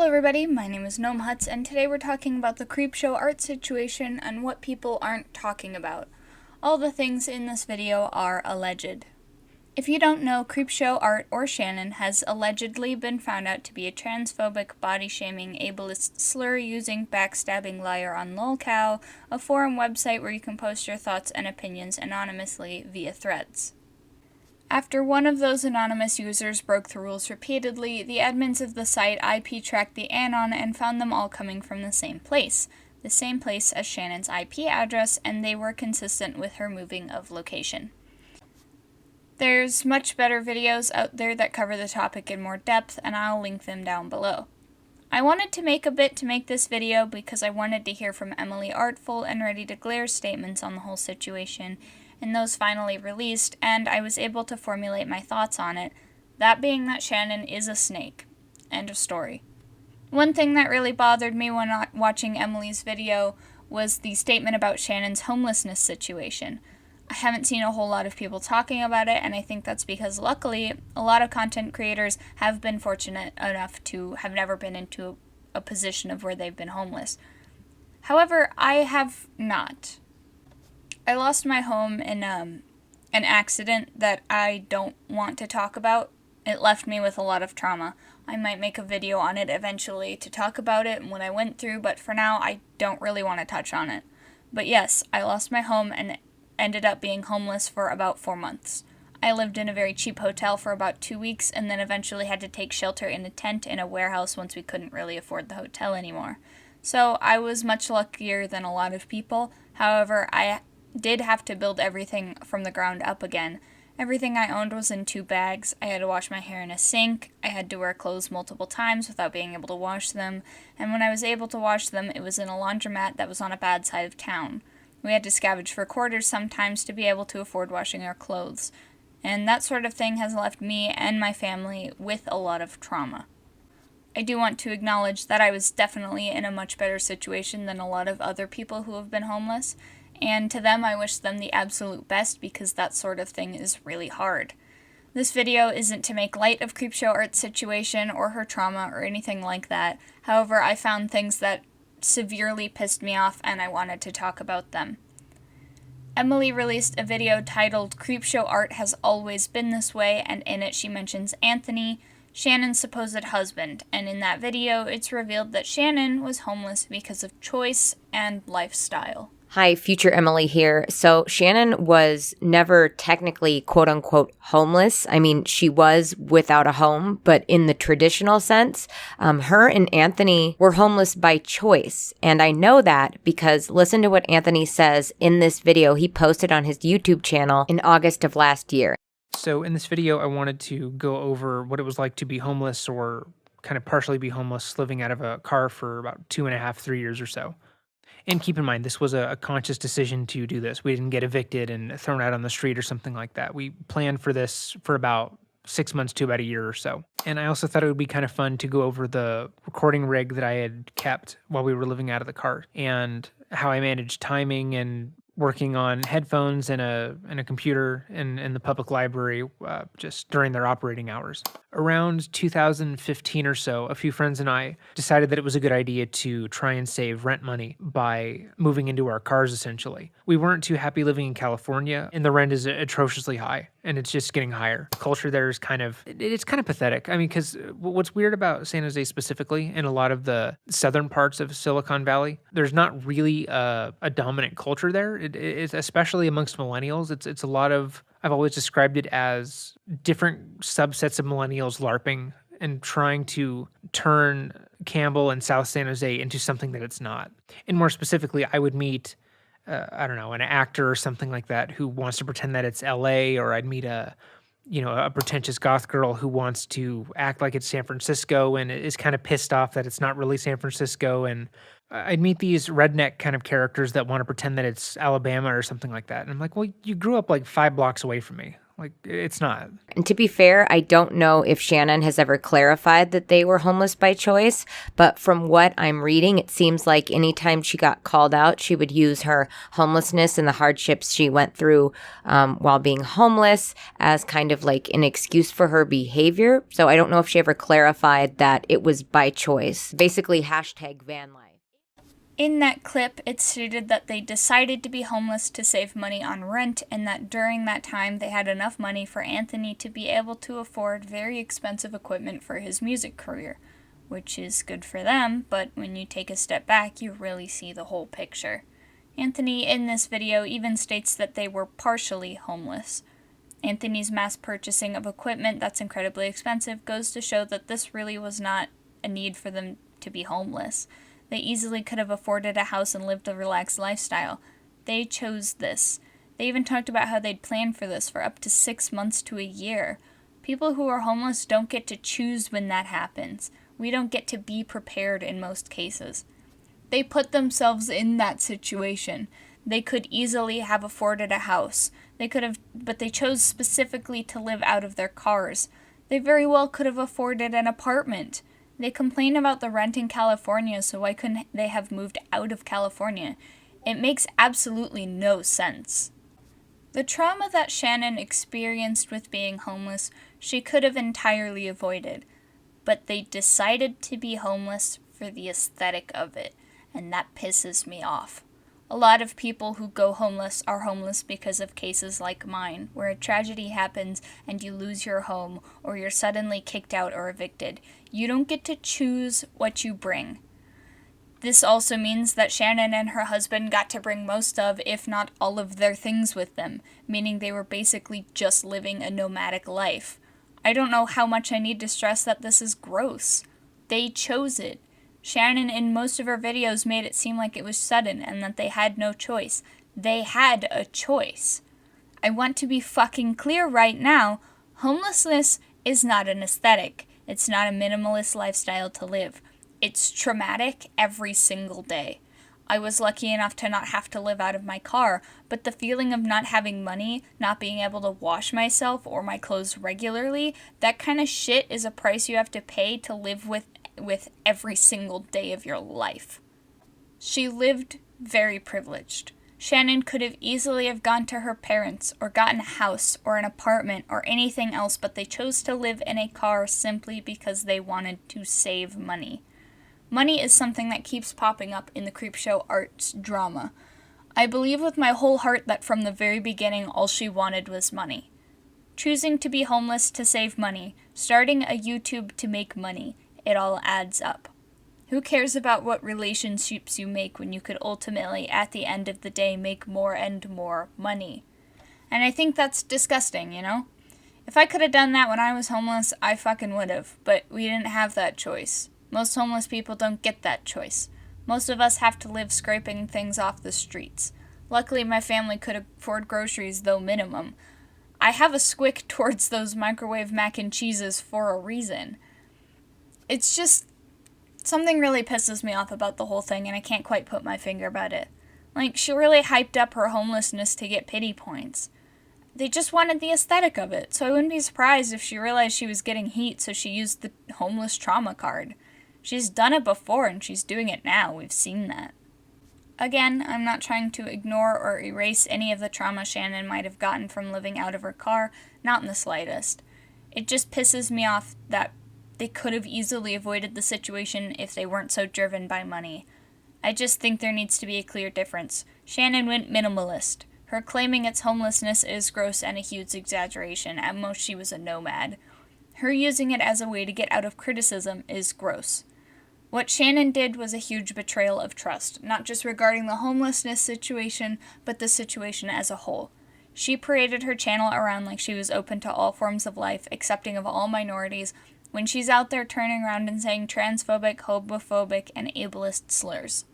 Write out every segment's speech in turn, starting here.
Hello everybody, my name is Gnome, and today we're talking about the Creepshow Art situation and what people aren't talking about. All the things in this video are alleged. If you don't know, Creepshow Art, or Shannon, has allegedly been found out to be a transphobic, body-shaming, ableist, slur-using, backstabbing liar on lolcow, a forum website where you can post your thoughts and opinions anonymously via threads. After one of those anonymous users broke the rules repeatedly, the admins of the site IP-tracked the anon and found them all coming from the same place as Shannon's IP address, and they were consistent with her moving of location. There's much better videos out there that cover the topic in more depth, and I'll link them down below. I wanted to make a bit to make this video because I wanted to hear from Emily Artful and Ready to Glare statements on the whole situation, and those finally released, and I was able to formulate my thoughts on it, that being that Shannon is a snake. End of story. One thing that really bothered me when watching Emily's video was the statement about Shannon's homelessness situation. I haven't seen a whole lot of people talking about it, and I think that's because luckily a lot of content creators have been fortunate enough to have never been into a position of where they've been homeless. However, I have not. I lost my home in an accident that I don't want to talk about. It left me with a lot of trauma. I might make a video on it eventually to talk about it and what I went through, but for now I don't really want to touch on it. But yes, I lost my home and ended up being homeless for about 4 months. I lived in a very cheap hotel for about 2 weeks and then eventually had to take shelter in a tent in a warehouse once we couldn't really afford the hotel anymore. So I was much luckier than a lot of people. However, I did have to build everything from the ground up again. Everything I owned was in 2 bags. I had to wash my hair in a sink. I had to wear clothes multiple times without being able to wash them. And when I was able to wash them, it was in a laundromat that was on a bad side of town. We had to scavenge for quarters sometimes to be able to afford washing our clothes. And that sort of thing has left me and my family with a lot of trauma. I do want to acknowledge that I was definitely in a much better situation than a lot of other people who have been homeless, and to them I wish them the absolute best because that sort of thing is really hard. This video isn't to make light of Creepshow Art's situation or her trauma or anything like that. However, I found things that severely pissed me off and I wanted to talk about them. Emily released a video titled "Creepshow Art Has Always Been This Way," and in it she mentions Anthony, Shannon's supposed husband, and in that video it's revealed that Shannon was homeless because of choice and lifestyle. Hi, future Emily here. So Shannon was never technically quote unquote homeless. I mean, she was without a home, but in the traditional sense, her and Anthony were homeless by choice. And I know that because listen to what Anthony says in this video he posted on his YouTube channel in August of last year. So in this video, I wanted to go over what it was like to be homeless or kind of partially be homeless, living out of a car for about 2.5, 3 years or so. And keep in mind, this was a conscious decision to do this. We didn't get evicted and thrown out on the street or something like that. We planned for this for about 6 months to about a year or so. And I also thought it would be kind of fun to go over the recording rig that I had kept while we were living out of the car and how I managed timing and working on headphones and a computer in the public library just during their operating hours. Around 2015 or so, a few friends and I decided that it was a good idea to try and save rent money by moving into our cars, essentially. We weren't too happy living in California, and the rent is atrociously high, and it's just getting higher. The culture there is it's kind of pathetic. I mean, because what's weird about San Jose specifically, and a lot of the southern parts of Silicon Valley, there's not really a dominant culture there. It's especially amongst millennials. It's a lot of, I've always described it as different subsets of millennials LARPing and trying to turn Campbell and South San Jose into something that it's not. And more specifically, I would meet, I don't know, an actor or something like that who wants to pretend that it's LA, or I'd meet a pretentious goth girl who wants to act like it's San Francisco and is kind of pissed off that it's not really San Francisco. And I'd meet these redneck kind of characters that want to pretend that it's Alabama or something like that. And I'm like, well, you grew up like 5 blocks away from me. Like, it's not. And to be fair, I don't know if Shannon has ever clarified that they were homeless by choice, but from what I'm reading, it seems like anytime she got called out, she would use her homelessness and the hardships she went through while being homeless as kind of like an excuse for her behavior. So I don't know if she ever clarified that it was by choice. Basically, hashtag van life. In that clip, it stated that they decided to be homeless to save money on rent, and that during that time they had enough money for Anthony to be able to afford very expensive equipment for his music career, which is good for them, but when you take a step back, you really see the whole picture. Anthony, in this video, even states that they were partially homeless. Anthony's mass purchasing of equipment that's incredibly expensive goes to show that this really was not a need for them to be homeless. They easily could have afforded a house and lived a relaxed lifestyle. They chose this. They even talked about how they'd planned for this for up to 6 months to a year. People who are homeless don't get to choose when that happens. We don't get to be prepared in most cases. They put themselves in that situation. They could easily have afforded a house. But they chose specifically to live out of their cars. They very well could have afforded an apartment. They complain about the rent in California, so why couldn't they have moved out of California? It makes absolutely no sense. The trauma that Shannon experienced with being homeless, she could have entirely avoided. But they decided to be homeless for the aesthetic of it, and that pisses me off. A lot of people who go homeless are homeless because of cases like mine, where a tragedy happens and you lose your home, or you're suddenly kicked out or evicted. You don't get to choose what you bring. This also means that Shannon and her husband got to bring most of, if not all of their things with them, meaning they were basically just living a nomadic life. I don't know how much I need to stress that this is gross. They chose it. Shannon, in most of her videos, made it seem like it was sudden and that they had no choice. They had a choice. I want to be fucking clear right now. Homelessness is not an aesthetic. It's not a minimalist lifestyle to live. It's traumatic every single day. I was lucky enough to not have to live out of my car, but the feeling of not having money, not being able to wash myself or my clothes regularly, that kind of shit is a price you have to pay to live with every single day of your life. She lived very privileged. Shannon could have easily have gone to her parents or gotten a house or an apartment or anything else, but they chose to live in a car simply because they wanted to save money. Money is something that keeps popping up in the Creepshow Art's drama. I believe with my whole heart that from the very beginning all she wanted was money. Choosing to be homeless to save money, starting a YouTube to make money, it all adds up. Who cares about what relationships you make when you could ultimately, at the end of the day, make more and more money? And I think that's disgusting, you know? If I could have done that when I was homeless, I fucking would have, but we didn't have that choice. Most homeless people don't get that choice. Most of us have to live scraping things off the streets. Luckily, my family could afford groceries, though minimum. I have a squick towards those microwave mac and cheeses for a reason. It's just, something really pisses me off about the whole thing, and I can't quite put my finger about it. Like, she really hyped up her homelessness to get pity points. They just wanted the aesthetic of it, so I wouldn't be surprised if she realized she was getting heat, so she used the homeless trauma card. She's done it before, and she's doing it now. We've seen that. Again, I'm not trying to ignore or erase any of the trauma Shannon might have gotten from living out of her car, not in the slightest. It just pisses me off that they could have easily avoided the situation if they weren't so driven by money. I just think there needs to be a clear difference. Shannon went minimalist. Her claiming it's homelessness is gross and a huge exaggeration. At most, she was a nomad. Her using it as a way to get out of criticism is gross. What Shannon did was a huge betrayal of trust, not just regarding the homelessness situation, but the situation as a whole. She paraded her channel around like she was open to all forms of life, accepting of all minorities, when she's out there turning around and saying transphobic, homophobic, and ableist slurs.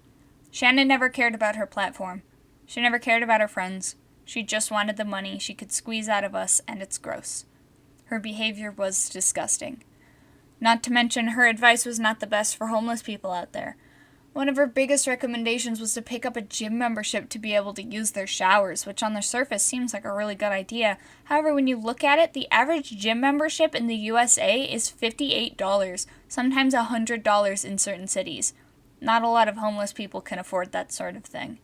Shannon never cared about her platform. She never cared about her friends. She just wanted the money she could squeeze out of us, and it's gross. Her behavior was disgusting. Not to mention, her advice was not the best for homeless people out there. One of her biggest recommendations was to pick up a gym membership to be able to use their showers, which on the surface seems like a really good idea. However, when you look at it, the average gym membership in the USA is $58, sometimes $100 in certain cities. Not a lot of homeless people can afford that sort of thing.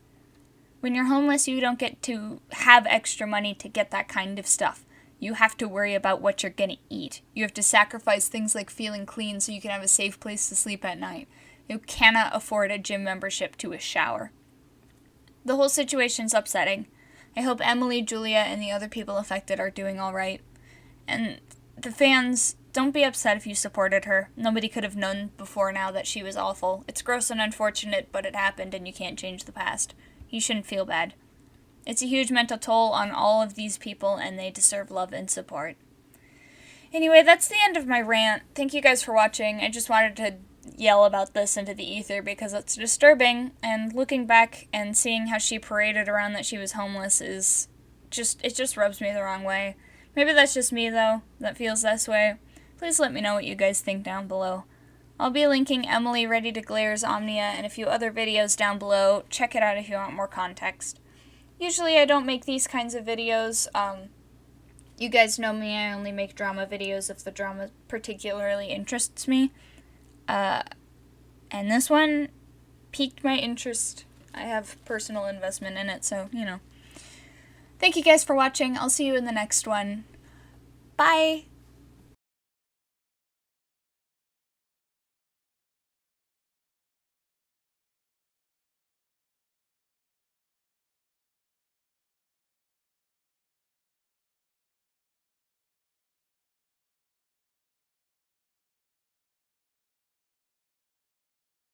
When you're homeless, you don't get to have extra money to get that kind of stuff. You have to worry about what you're going to eat. You have to sacrifice things like feeling clean so you can have a safe place to sleep at night. You cannot afford a gym membership to a shower. The whole situation's upsetting. I hope Emily, Julia, and the other people affected are doing all right. And the fans, don't be upset if you supported her. Nobody could have known before now that she was awful. It's gross and unfortunate, but it happened and you can't change the past. You shouldn't feel bad. It's a huge mental toll on all of these people, and they deserve love and support. Anyway, that's the end of my rant. Thank you guys for watching. I just wanted to yell about this into the ether because it's disturbing, and looking back and seeing how she paraded around that she was homeless it just rubs me the wrong way. Maybe that's just me, though, that feels this way. Please let me know what you guys think down below. I'll be linking Emily Ready to Glare's Omnia and a few other videos down below. Check it out if you want more context. Usually I don't make these kinds of videos. You guys know me, I only make drama videos if the drama particularly interests me. And this one piqued my interest. I have personal investment in it, so, you know. Thank you guys for watching. I'll see you in the next one. Bye!